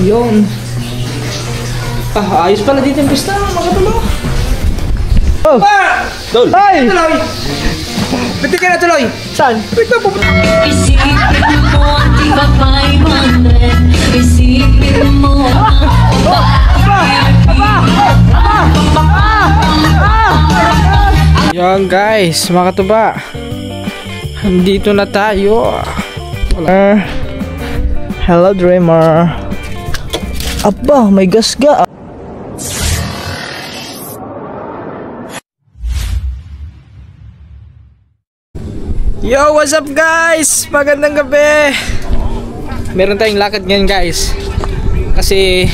Yun. Ayos pala dito yung pista, mga tulo. Oh! Dol! Ay! Tuloy! Pwede ka na tuloy! Saan? Pwede po! Isipin mo ang tiba 500. Isipin mo Yan guys, mga katuba. Andito na tayo. Hello dreamer. Aba, may gasga. Yo, what's up guys? Magandang gabi. Meron tayong lakad ngayon guys. Kasi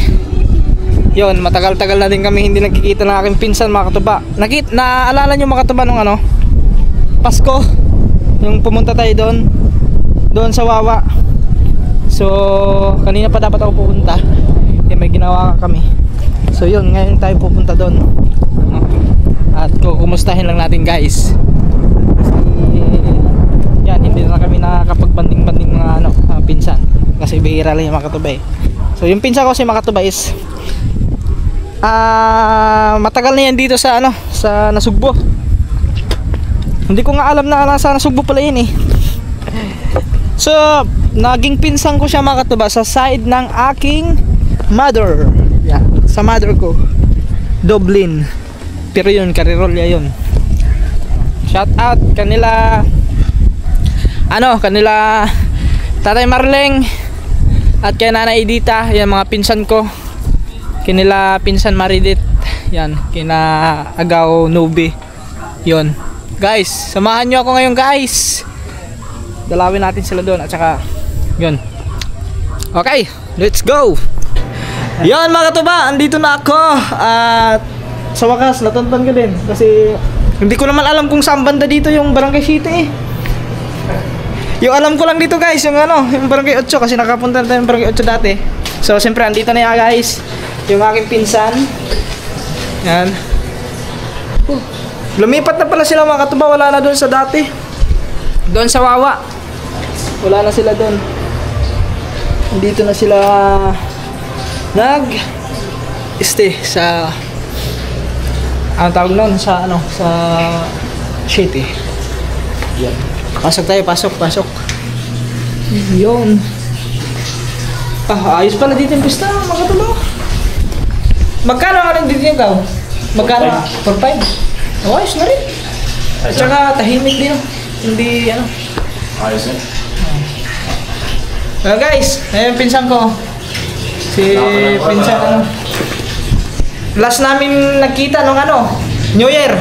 yon, matagal-tagal na din kami hindi nagkikita ng aking pinsan, mga katuba. Naalala nyo mga katuba nung ano? Pasko. Yung pumunta tayo doon sa Wawa. So, kanina pa dapat ako pupunta. May ginawa kami. So yun, ngayon tayo pupunta doon. At kukumustahin lang natin guys. Yan, hindi na kami nakakapag-banding-banding mga pinsan. Kasi bihira lang yung mga katuba eh. So yung pinsan ko si mga katuba is matagal na yan dito sa sa Nasugbo. Hindi ko nga alam na nasa Nasugbo pala yun eh. So naging pinsan ko siya mga katuba sa side ng aking mother. Yeah, sa mother ko. Dublin. Pero yun, Karirolya yun. Shout out kanila Tatay Marleng at kay Nanay Edita, yan mga pinsan ko. Kanila pinsan Maridit, yan, kina Agaw Nubi. Yun. Guys, samahan nyo ako ngayon guys. Dalawin natin sila doon at saka yun. Okay, let's go. Yan mga katuba, andito na ako. At sa wakas, natuntan ko din. Kasi hindi ko naman alam kung saan banda dito yung Barangay City eh. Yung alam ko lang dito guys, yung yung Barangay 8 kasi nakapunta na tayo yung Barangay 8 dati. So siyempre andito na yan guys, yung aking pinsan. Yan. Lumipat na pala sila mga katuba, wala na doon sa dati. Doon sa Wawa. Wala na sila doon. Dito na sila nag-stay sa tawag noon sa sa city. Yan. Pasok tayo, pasok. Yun. Ayos pala dito yung pista, mga katulo. Magkano nga rin dito yung gaw? Magkano? 4-5? Ayos na rin. At saka tahimik din. Hindi ayos na. Well guys, ayun pinsan ko. Si pinsan last namin nagkita nung New Year.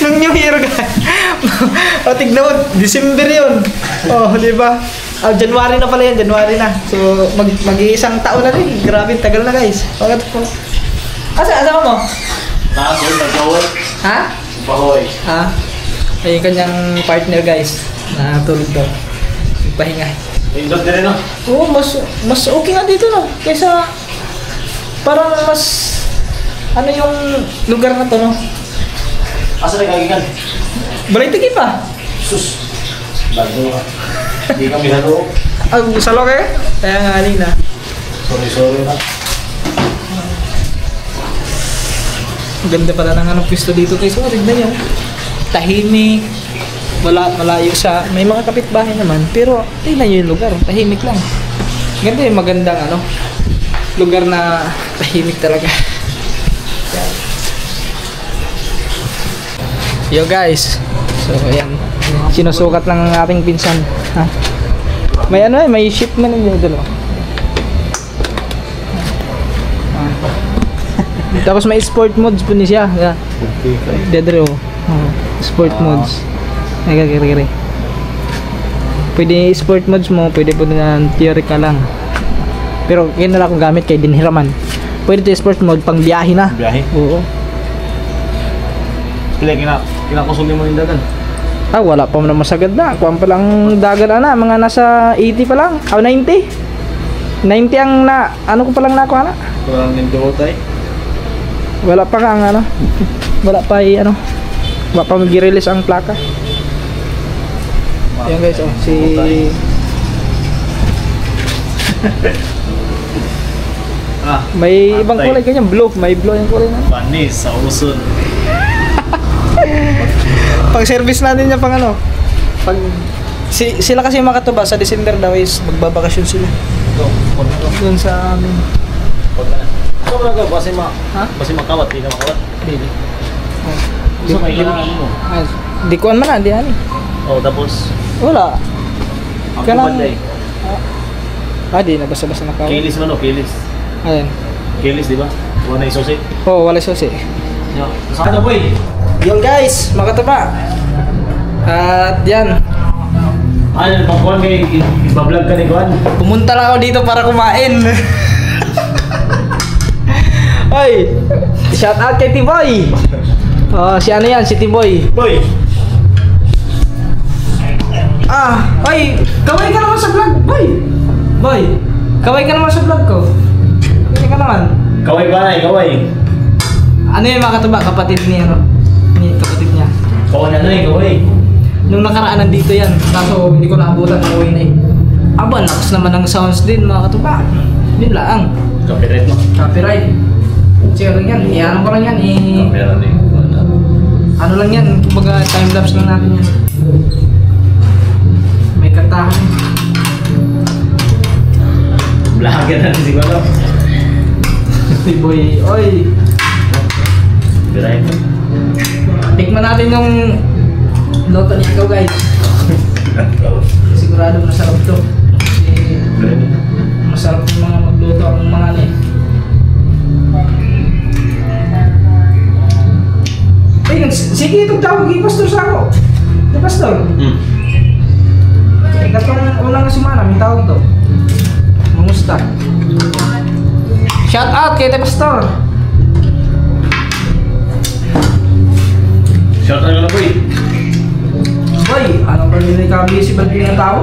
Nung New Year guys. O tignan mo, December yun. Oh, di ba? January na pala yan, January na. So mag-iisang taon na rin. Grabe, tagal na guys. Bakit po? Asawa mo? Nagpahoy. Ha? Nagpahoy. Ha? Ay kanyang partner guys. Natulog daw. Nagpahinga. Indot din no? Oo, mas okay nga dito no. Kaysa parang mas yung lugar na to no. Asa nagkagigan? Balitigi pa. Sus. Bago ka. Hindi kami halo. Salo kayo? Kaya nga alina. Sorry na. Ganda pala ng pwesto dito guys. So, tignan nyo. Tahimik. Malayo sa, may mga kapitbahay naman, pero tingnan nyo yung lugar, tahimik lang. Ganda yung magandang lugar na tahimik talaga. Yo guys, so ayan, sinusukat lang ang ating pinsan. Ha? May may shipment na dito. Tapos may sport modes po niya. Yeah. Dedre sport modes. Kiri. Pwede sport modes mo, pwede po na theoretical lang. Pero yun na lang kung gamit kay dinhiraman. Pwede ito sport mode pang biyahe na. Biyahe? Oo. Pila kinakusuli mo yung dagan? Wala pa naman sagad na. Kuwan pa lang dagan mga nasa 80 pa lang. 90. 90 ang ko pa lang nakuha na. Walang nindotay. Wala pa nga wala pa wala pa mag-release ang plaka. Yan guys, si May ibang kulay ganyan, blue. May blue yung kulay na. Panis sa uson. Pag service natin niya pang ano, pag sila kasi yung makatuba sa December daw is magbabakasyon sila. Doon sa amin. Huwag ka na. Ikaw na ka, basi makawat, di ka makawat. Baby. Gusto may kailangan mo. Di kuan man di ani. Oh, tapos, Wala. ang Kailangan- kubad eh. Di na basta-basta nakaw. Kilis man o, kilis. Ayan. Kilis, di ba? Wala na isusi. Oo, wala susi. Saan na boy? Yun guys, makatuba. At yan, Ano, pagkuhan kayo, ibablog ka ni Kuhan. pumunta lang ako dito para kumain. Oy, shout out kay T-Boy. Oh, si ano yan, si T-Boy. Boy! Oy, kaway ka naman sa vlog, boy. Boy, kaway ka naman sa vlog ko. Kaway ka naman. Kaway ba na, kaway? Ano yung makatuba, kapatid ni ano? Ni kapatid niya. Kaway na na kaway. Nung nakaraan nandito yan, kaso hindi ko naabutan, umuwi na eh. Aba, lakas naman ng sounds din mga katuba. Yun lang. Copyright mo. Copyright. Sige lang yan, i-ano ko lang yan, Copyright na ano lang yan, kumbaga time-lapse lang natin yan. May kantahan. Vlogger na siguro. T-Boy, oy. Copyright mo. Tikman natin yung loto niya ikaw guys. Sigurado masarap to. Kasi masarap yung mga magluto ang mga ano eh. Sige, itong tawag yung pastor sa ako. Ito pastor. Ikatong unang semana, may tawag to. Mamusta? Shout out kay pastor. Shout out na boy. Boy, anong pag-ibig ka busy ba din ang tao?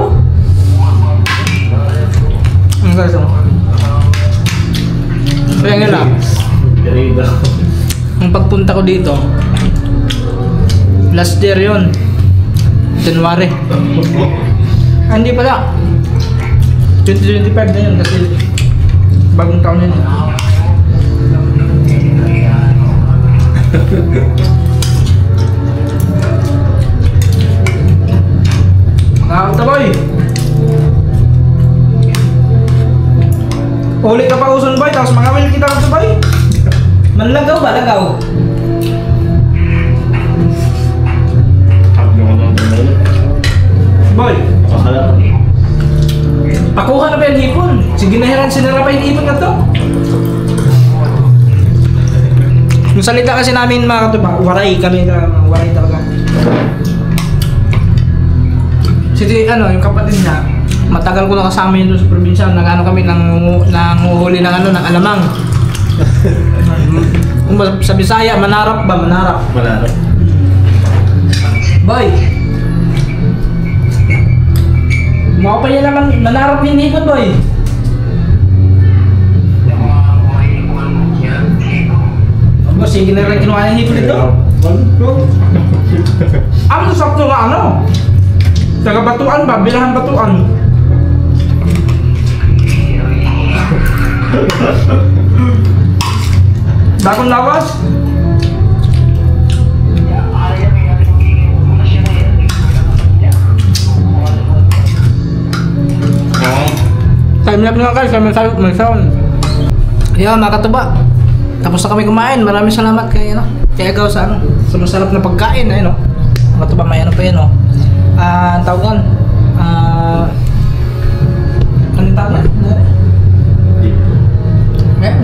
Ang guys, kaya nga lang, Derido. ang pagpunta ko dito, last year yun, January. Hindi pala, 2025 na yun kasi bagong taon na yun. Nakakita boy! Uli ka pa uson boy, tapos mga will kita ka boy! Manlagaw ba? Lagaw? Boy! Pakuha na ba yung hipon? Sige na heran, sinara pa yung hipon na to. Yung salita kasi namin mga katuba, waray kami na, waray talaga. Ano, yung kapatid niya, matagal ko na kasama yun doon sa probinsya. Nag-ano kami, nanguhuli ng ano, ng alamang. Kung sa Bisaya, manarap ba? Manarap. Manarap. Boy! Mukha pa yan naman, manarap yung hipon, boy. Aba, sige na rin kinuha yung hipon ito. Ang sakto nga ano? Taga Batuan ba? Bilahan Batuan. Bagong lawas? Time lapse nga guys, may sound. Kaya mga katuba, tapos na kami kumain. Maraming salamat kay ano, kay Agaw sa ano, sa masarap na pagkain, ayun, no. Mga katuba, may ano pa yan, no. Ang tawag yan, anong tawag yan?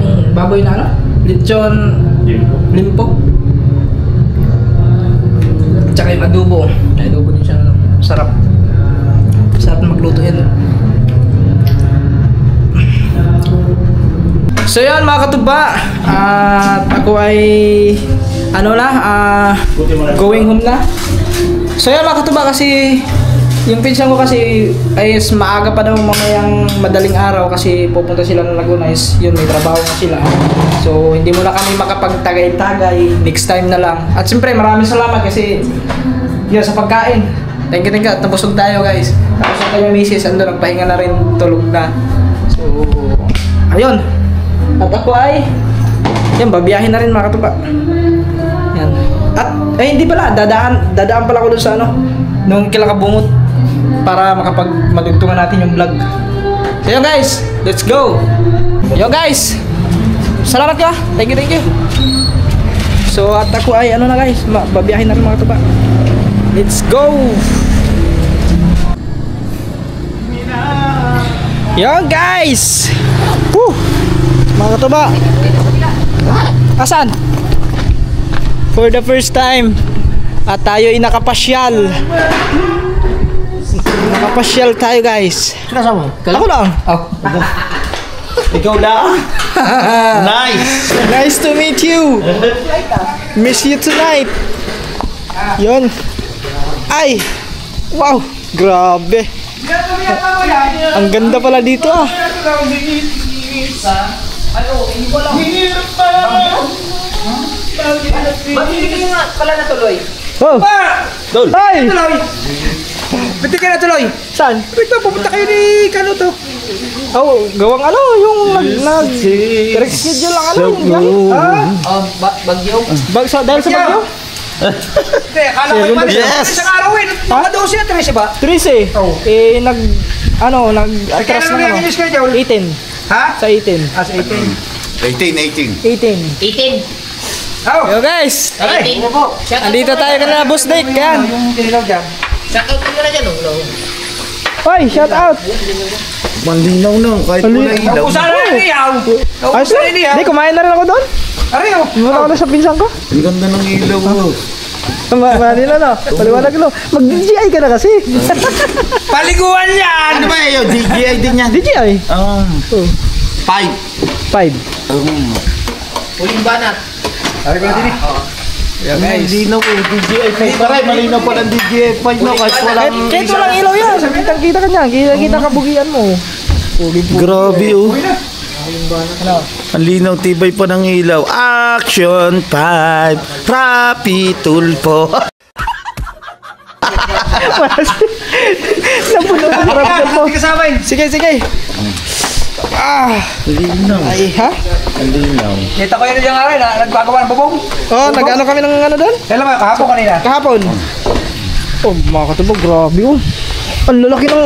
Yung baboy na ano? Lechon limpo. Tsaka yung adobo. May adobo din siya, ano. Sarap. Sarap na magluto yan. So yun mga katuba, at ako ay ano na, going home na. So yun mga katuba, kasi yung pinsan ko kasi ay maaga pa daw mamayang madaling araw kasi pupunta sila ng Laguna, is yun, may trabaho na sila. So hindi mo na kami makapagtagay-tagay, next time na lang. At siyempre maraming salamat kasi yun sa pagkain. Thank you, nabusog tayo guys. Tapos ang kanyang misis, ando, nagpahinga na rin, tulog na. So ayun. At ako ay, yan, babiyahin na rin mga katuba. Yan. At, hindi pala, dadaan pala ako dun sa ano, nung Kilakabungot para madugtungan natin yung vlog. So yun guys, let's go! Yo guys, salamat ka, thank you. So at ako ay ano na guys, babiyahin na rin mga katuba. Let's go! Yo guys! Woo! Mga katuba, asan? For the first time at tayo ay nakapasyal. Nakapasyal tayo guys. Kasama? Ako lang. Ikaw lang? Nice! Nice to meet you. Miss you tonight. Yun. Ay! Wow! Grabe. Ang ganda pala dito ah. Ba't hindi nga pala natuloy? Oh! Dol! Ay! Tuloy! Ba't ka natuloy? Saan? Ito, pupunta kayo ni Kano to. Oh, gawang ano, yung reschedule lang ano, yung biyahe. Bagyo? Dahil sa bagyo? Hindi, akala ko yung Yes! isang araw eh. Mga 12 na 13 ba? 13 Oh. nag-atras Kailan na mo yung ano. schedule? 18. Ha? Sa 18. As 18. 18. 18. Oh! Yo guys! 18 na po. Andito tayo kanina, Boss Dick. Yan. Yung tinilaw dyan. Shoutout ko na dyan, no? Hoy, shout out. Malinaw na, kahit wala ilaw. Naubusan na rin iyaw! Ayos Naubusan na. na rin iyaw! Hindi, kumain na rin ako doon. Aray oh! Muna ako na sa pinsan ko. Ang ganda ng ilaw. Manila no. Paliwanag no. Mag-DJI ka na kasi. Paliguan yan! Ano ba yun? DJI din yan. DJI. Ah, 5. 5. Uling banat. Aray ko na din eh. Malinaw eh. DJI 5 pa rin. Malinaw pa ng DJI 5 no. Kahit walang... Kahit walang ilaw yan. Kitang-kita ka niyan. Kita kabugian mo. Grabe oh. Ang linaw, tibay pa ng ilaw. Action 5. Rapi Tulfo. Napuno ng raptor mo. Hindi kasama yun. Sige. Linaw. Ay, ha? Ang linaw. Kita ko yun dyan nga rin. Nagpagawa ng bubong. Oh, nag-ano kami ng ano doon? Kailan ba? Kahapon kanina. Kahapon. Oh, mga katubog. Grabe oh. Ang lalaki ng...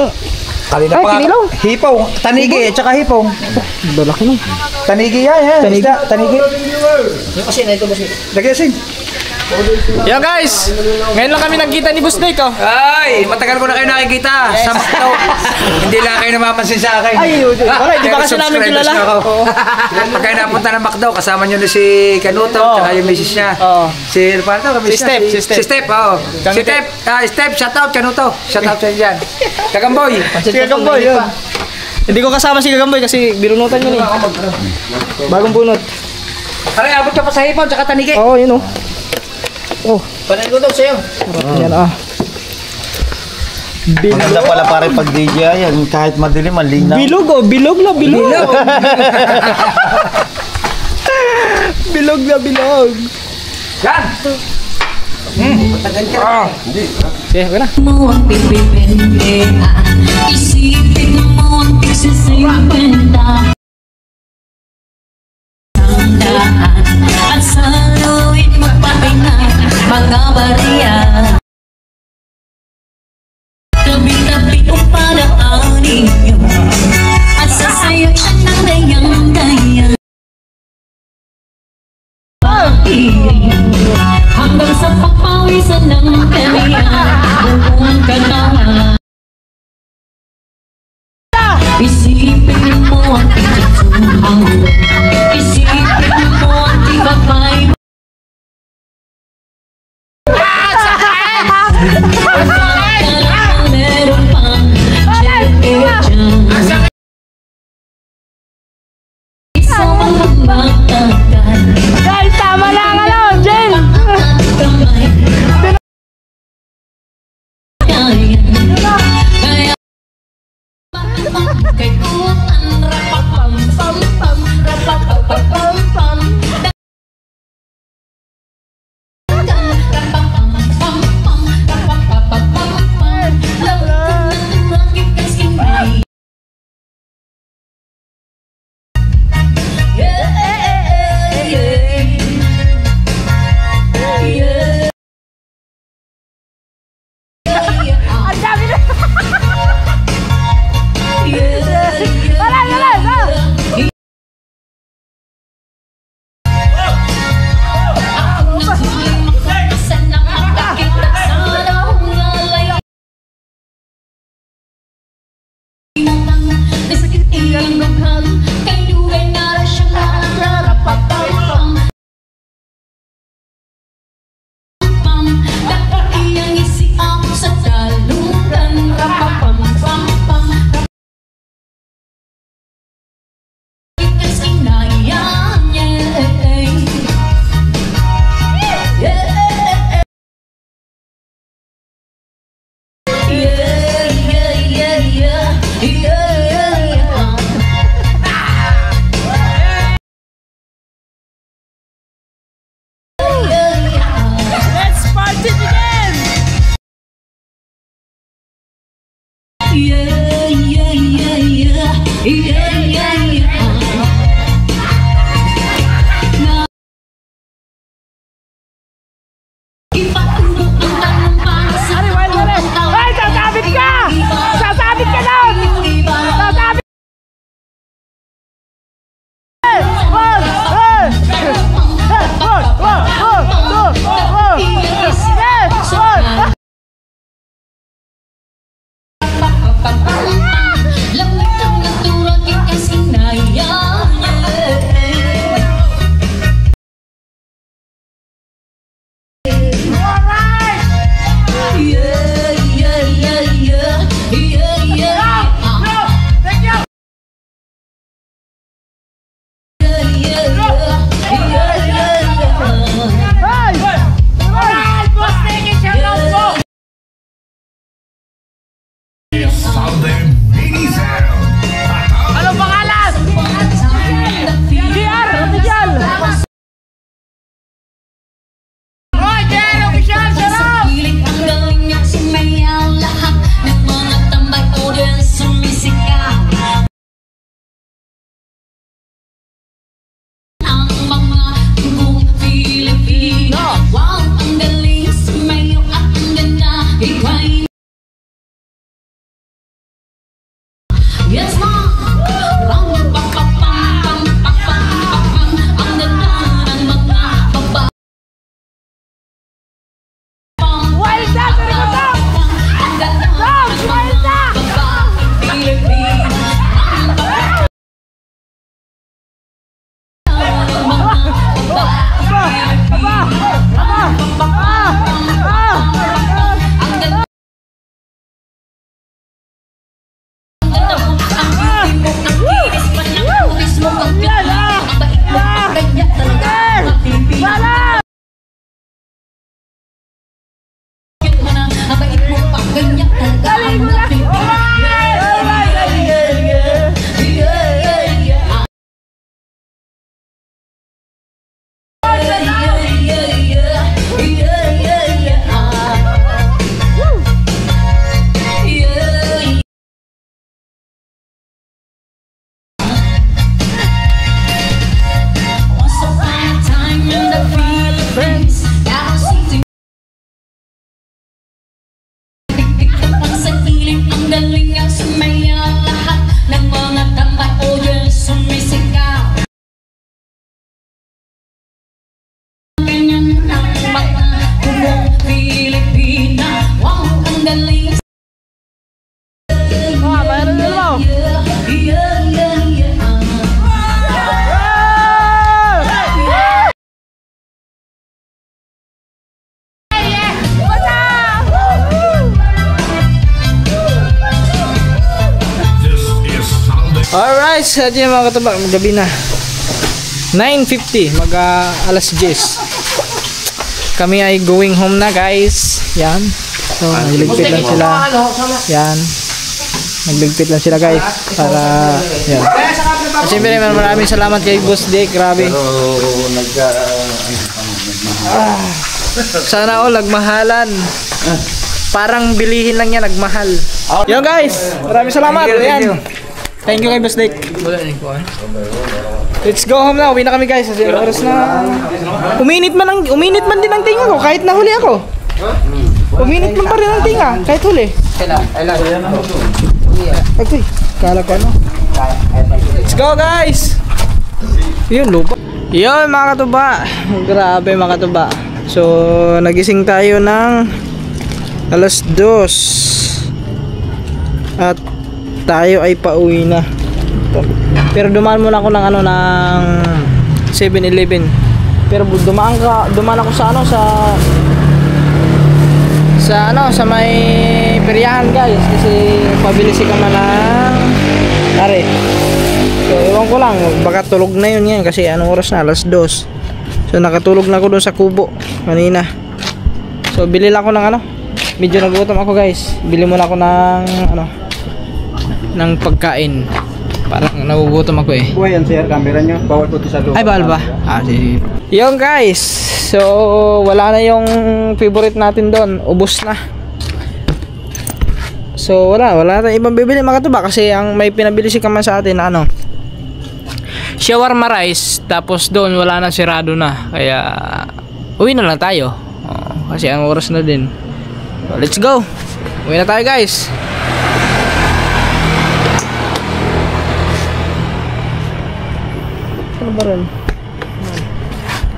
Kanina Ay, pa nga. kinilaw. Hipaw. Tanigi at saka hipaw. Lalaki ng... Tanigi yan. Tanigi. Isda, tanigi. Yung kasi na ito ba siya? Lagyasin. Yo guys! Ngayon lang kami nagkita ni Boss Dick oh. Ay, matagal ko na kayo nakikita. Sa McDo. Hindi lang kayo namapansin sa akin. Ay, wala, hindi ba kasi namin subscribers kilala? na ako. Oo. Pag kayo napunta ng McDo, kasama nyo na si Kanuto, Oo. tsaka yung misis niya. Oo. Si, paano to? Si Step, si Step. Si Step, oo. Kami Si Step, Step, shout out Kanuto. Shout out sa inyo dyan. Kagamboy. Si Gagamboy yun. Hindi ko kasama si Gagamboy kasi binunutan yun eh. Bagong bunot. Aray, abot ka pa sa hipaw, tsaka tanigi. Oo, yun oh. Oh, Panan ko daw sa'yo. yan ah. Maganda pala pare pag DJI. Yan, kahit madilim, ang linaw. Bilog oh, bilog na bilog. Bilog na bilog. Yan. Matagal ka. Okay, okay na. Mo ang pipipindi. Isipin mo ang pigsisikwenta. Tandaan at saluin mo pahinga mga bariya. Tabi-tabi o paraan ninyo at sasayo siya ng dayang-dayang. Hanggang sa pagpawisan ng kanya buong katawan. Isipin mo ang pagkatuhan. Isipin mo ang tibabay. Meron pang cheque dyan. Isang matagal. Guys, tama na ang ano, Jen! Kamay. Kaya kay utan rapapam pam pam rapapam pam rapapam pam pam rapapam iyang dughal kay dugay na ra siya narapapam. Dapat iyang isiam sa dalugan rapapam pam pam. Sinayang Let's party again! Ay, sasabit ka! Sasabit ka doon! Sasabit! Lamig ang naturang ikasinayang. Ano pangalan? JR! Official! Hoy, JR! Official! Sarap! Piling ang galing niya sumayaw lahat ng mga tambay audience sumisigaw. Ang mga tugong Pilipino, wow, ang galing sumayaw at ang ganda, ikaw'y yes, ma'am! Ram, pam, pam, pam, pam, pam, pam, pam, ang ganda ng mga babae. Wild na! Sarap na! Ang ganda ng mga babae Pilipino. Ang ganda ng mga babae Pilipino. Ang ganda Alright, sa atin mga katubak, gabi na 9:50, alas 10. Kami ay going home na guys. Yan. So, nagligpit lang sila. Yan. Nagligpit lang sila guys. Para, yan. At siyempre maraming salamat kay Boss Dick. Grabe. Sana all nagmahalan. Parang bilihin lang yan, nagmahal. Yo guys, maraming salamat. Ayan. Thank you kay Boss Dick. Let's go home na. Uwi na kami guys. Kasi oras na. Uminit man din ang tinga ko kahit nahuli ako. Uminit man pa rin ang tinga kahit huli. Okay. Kala ko ano. Let's go guys. Yun, lupa. Yun mga katuba. Grabe mga katuba. So, nagising tayo ng alas 2. At tayo ay pauwi na. Pero dumaan muna ako ng ano ng 7-Eleven. Pero dumaan ako sa ano sa may peryahan guys kasi pabili si Kama ng tare. So ewan ko lang baka tulog na yun ngayon kasi anong oras na, 2:00. So nakatulog na ako doon sa kubo kanina. So bili lang ako ng ano, medyo nagutom ako guys. Bili muna ako ng ano ng pagkain. Parang nagugutom ako eh. Buhay yan sir, camera nyo. Bawal po sa loob. Ay, bawal ba? Sige. Yung guys, so wala na yung favorite natin doon. Ubos na. So wala tayong ibang bibili mga katuba kasi ang may pinabili si Kaman sa atin ano, shawarma rice. Tapos doon wala na, sirado na. Kaya uwi na lang tayo. Kasi ang oras na din. So, let's go. Uwi na tayo guys. Ano ba rin?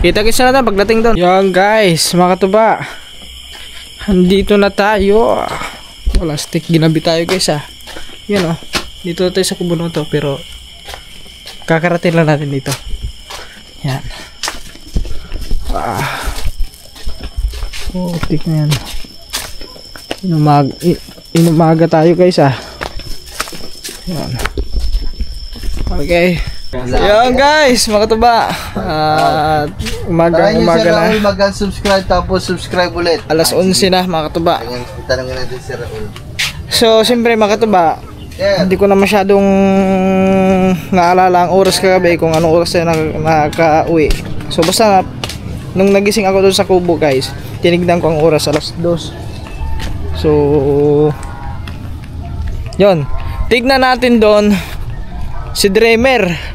Kita-kits na natin pagdating doon. Yan guys, mga katuba. Andito na tayo. Wala stick, ginabi tayo guys Yan dito na tayo sa kubo na to. Pero kakarating lang natin dito. Yan. Stick na yan. Inumaga tayo guys Yan. Okay. Yan guys, mga katuba. Umaga na. Mag-subscribe tapos subscribe ulit. Alas 11 na mga katuba. Tanongin natin si Raul. So, siyempre mga katuba, hindi ko na masyadong naalala ang oras kagabi kung anong oras na nakaka-uwi. So, basta nung nagising ako doon sa kubo guys, tinignan ko ang oras, alas 2. So, yun. Tignan natin doon si Dreamer.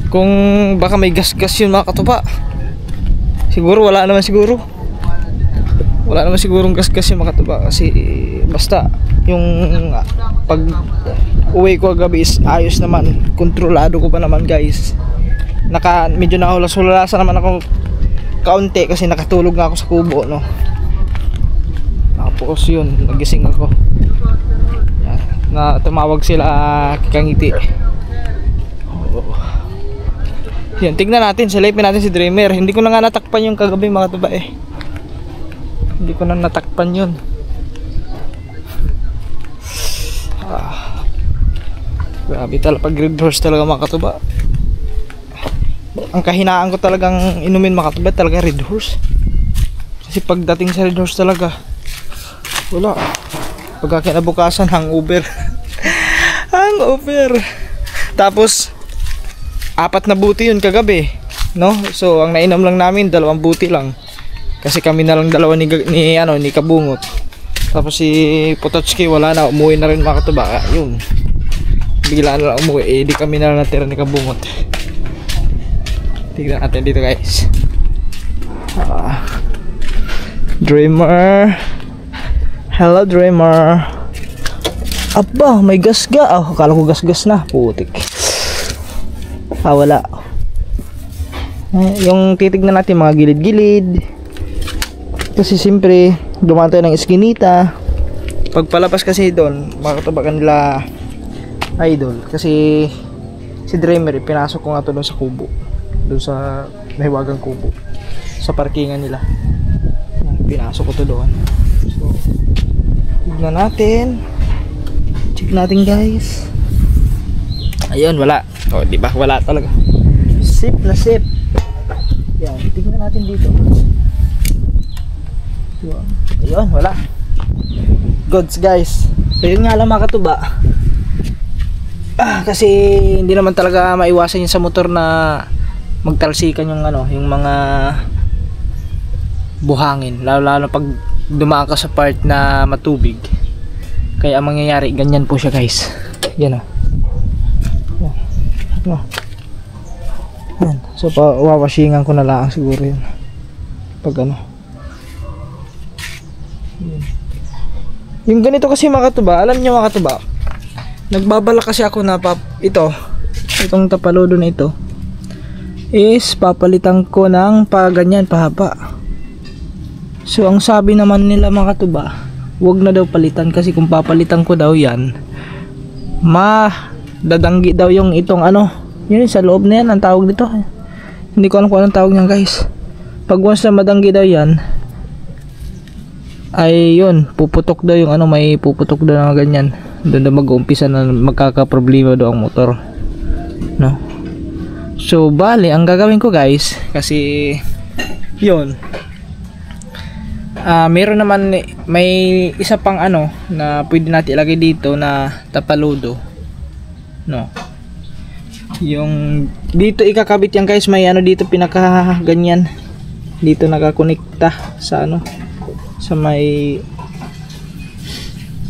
Kung baka may gas-gas yun mga katuba. Siguro wala naman siguro. Wala naman sigurong gas-gas yun mga katuba. Kasi basta yung pag uwi ko gabi is ayos naman. Kontrolado ko pa naman guys. Medyo nahulas-hulasa naman ako kaunti kasi nakatulog nga ako sa kubo no. Tapos yun, nagising ako. Yan, na tumawag sila kikangiti. Yan, tignan natin, silipin natin si Dreamer. Hindi ko na nga natakpan yung kagabi mga tuba Hindi ko na natakpan yun. Grabe talaga pag red horse talaga mga katuba. Ang kahinaan ko talagang inumin mga katuba talaga red horse. Kasi pagdating sa red horse talaga wala. Pagka kinabukasan hangover. Hangover. Tapos 4 na buti yun kagabi, no? So ang nainom lang namin 2 buti lang. Kasi kami na lang 2 ni Kabungot. Tapos si Pototski wala na, umuwi na rin mga katuba. Yun. Bigla na lang umuwi, di kami na lang natira ni Kabungot. Tignan natin dito guys. Dreamer. Hello Dreamer. Aba, may gas-gas. Akala ko gas-gas na. Putik. Wala. Yung titignan natin mga gilid-gilid. Kasi siyempre dumaan tayo ng eskinita. Pagpalapas kasi doon mga katuba kanila idol. Kasi si Dreamer pinasok ko nga to doon sa kubo. Doon sa mahiwagang kubo. Sa parkingan nila. Pinasok ko to doon. So tignan natin. Check natin guys. Ayun, wala. O, di ba? Wala talaga. Sip na sip. Yan, tingnan natin dito. Ayun, wala. Goods guys. So yun nga lang mga katuba. Kasi hindi naman talaga maiwasan yun sa motor na magtalsikan yung ano, yung mga buhangin. Lalo pag dumaan ka sa part na matubig. Kaya ang mangyayari, ganyan po siya guys. Yan o. No. Yan. So wawashingan ko na lang siguro yun. Pag ano. Yan. Yung ganito kasi mga katuba, alam niyo mga katuba, nagbabala kasi ako na itong tapaludo na ito is papalitan ko ng ganyan pahaba. So ang sabi naman nila mga katuba, wag na daw palitan kasi kung papalitan ko daw yan, dadanggi daw yung itong ano, yun sa loob na yan, ang tawag dito. Hindi ko alam kung anong tawag niyan guys. Pag once na madanggi daw yan, ay yun, puputok daw yung ano, may puputok daw na ganyan. Doon na mag-uumpisa na magkakaproblema daw ang motor. No? So, bali, ang gagawin ko guys, kasi yun, meron naman, may isa pang ano na pwede natin ilagay dito na tapaludo. No? Yung dito ikakabit yan guys, may ano dito pinaka ganyan. Dito nakakonekta sa ano, sa may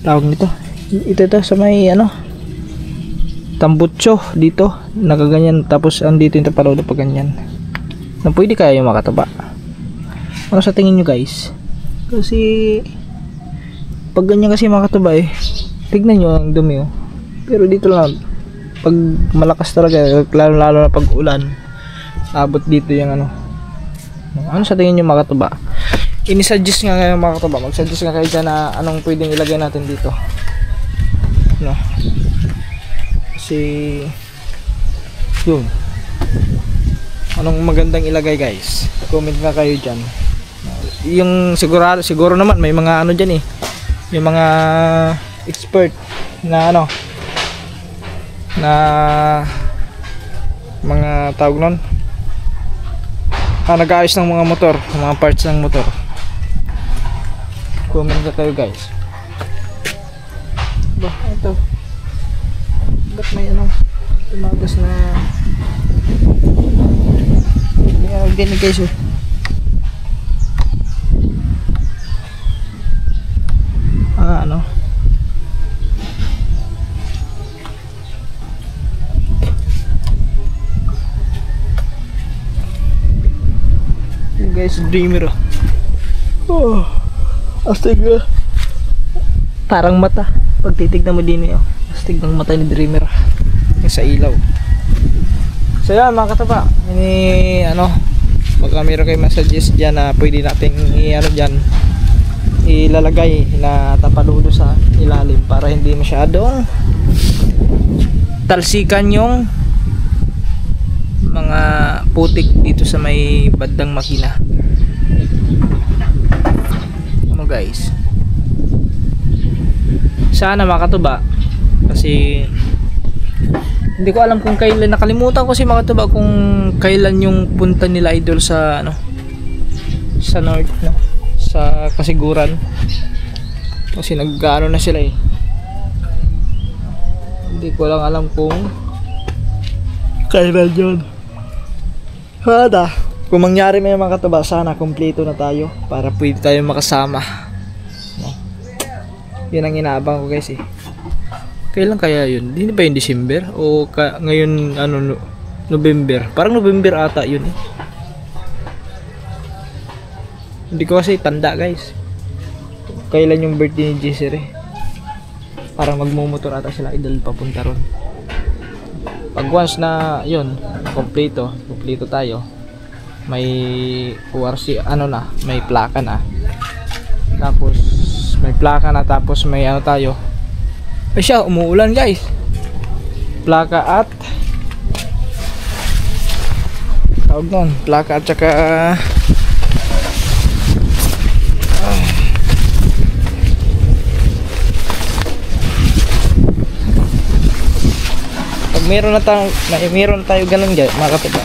tawag nito. Ito sa may ano, tambutso dito, nakaganyan, tapos andito yung tapaludo pa ganyan. Na pwede kaya yung makataba. Ano sa tingin nyo guys? Kasi pag ganyan kasi makataba eh, tignan nyo ang dumi oh. Pero dito lang, pag malakas talaga, lalo na pag ulan, abot dito yung ano. Ano sa tingin nyo makataba? Ini-suggest nga ngayon makataba, mag-suggest nga kayo dyan na anong pwedeng ilagay natin dito, no? Kasi yun, anong magandang ilagay guys, comment nga kayo dyan. Yung siguro naman may mga ano dyan eh, yung mga expert na ano, na mga tawag nun, nag-aayos ng mga motor, mga parts ng motor. Comment na kayo guys. Ba, ito ba't may ano, tumagas na din guys oh. Ano guys, Dreamer oh, astig parang mata pag titignan mo din eh, oh. Astig ng mata ni Dreamer yung sa ilaw. So yan mga kataba, ini ano, pagka meron kayo masuggest dyan na pwede natin ano dyan ilalagay na tapaludo sa ilalim para hindi masyadong talsikan yung mga putik dito sa may bandang makina. Ano guys, sana makatuba kasi hindi ko alam kung kailan, nakalimutan ko si makatuba kung kailan yung punta nila idol sa ano, sa north, no? Sa Kasiguran kasi nag-ano na sila eh. Hindi ko lang alam kung kailan yun. Hada, kung mangyari may mga kataba, sana kompleto na tayo para pwede tayo makasama, no? Yun ang inaabang ko guys eh. Kailan kaya yun? Hindi ba yung December? O ngayon ano, November? Parang November ata yun eh. Hindi ko kasi tanda guys kailan yung birthday ni Jesser eh. Parang magmumotor ata sila idol papunta ron. Pag once na yun, kompleto tayo, may ORC ano na, may plaka na, tapos may plaka na, tapos may ano tayo, ay siya, umuulan guys, plaka at tawag nun, plaka at saka meron na tayo ganun guys mga kapatid,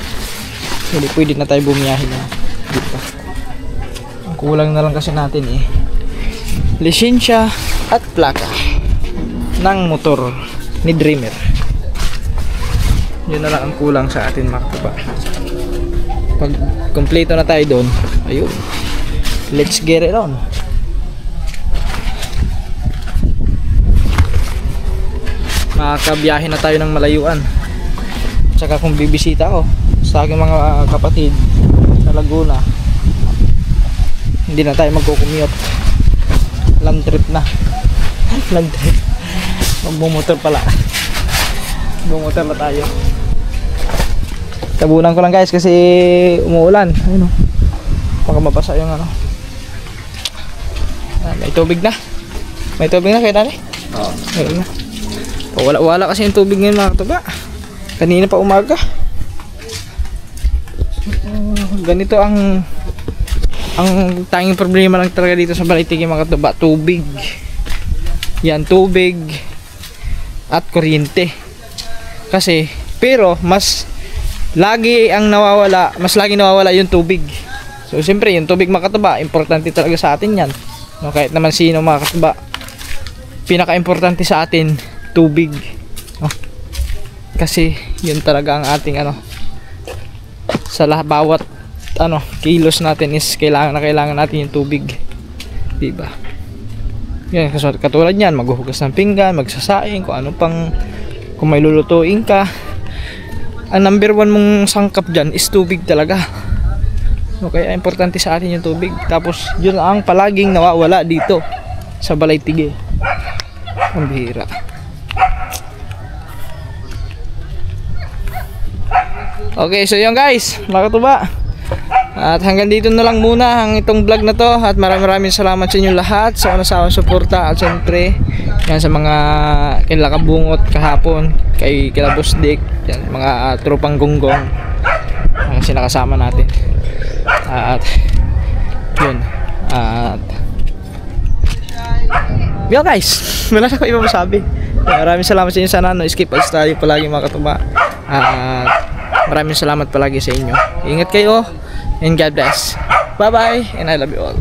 hindi pwede na tayo bumiyahin na dito. Ang kulang na lang kasi natin eh, lisensya at plaka ng motor ni Dreamer. Yun na lang ang kulang sa atin mga kapatid. Pag kompleto na tayo doon, ayun, let's get it on. Makakabiyahe na tayo ng malayuan. Tsaka kung bibisita ako sa aking mga kapatid sa Laguna, hindi na tayo magko-commute, land trip na. Land trip, magmumotor pala, bumotor na tayo. Tabunan ko lang guys kasi umuulan. Ayun o, baka mabasa yung ano. May tubig na. May tubig na kayo dali? Oo. Ayun na. Wala kasi yung tubig ngayon mga katuba. Kanina pa umaga. Ganito ang tanging problema lang talaga dito sa Balaytigi mga katuba. Tubig. Yan, tubig at kuryente. Kasi, pero mas lagi nawawala yung tubig. So siyempre yung tubig mga katuba, importante talaga sa atin yan. No, kahit naman sino mga katuba, pinaka-importante sa atin tubig. No? Kasi yun talaga ang ating sa bawat kilos natin is kailangan natin yung tubig. Diba? Yan, katulad yan, maghuhugas ng pinggan, magsasaing, kung may lulutuin ka. Ang number 1 mong sangkap dyan is tubig talaga. Okay, importante sa atin yung tubig. Tapos yun ang palaging nawawala dito sa Balaytigi. Ang bihira. Okay, so yun guys, mga katuba. At hanggang dito na lang muna ang itong vlog na to. At maraming salamat sa inyo lahat sa unasawang suporta. At syempre yan sa mga kinakabungot kahapon, kay Kilabos Dick, yan, mga tropang gonggong kasi nakasama natin. At yun, at yun guys, wala na ko ibang masabi. Maraming salamat sa inyo. Sana skip all study palagi mga katuba. At maraming salamat palagi sa inyo. Ingat kayo and God bless. Bye bye and I love you all.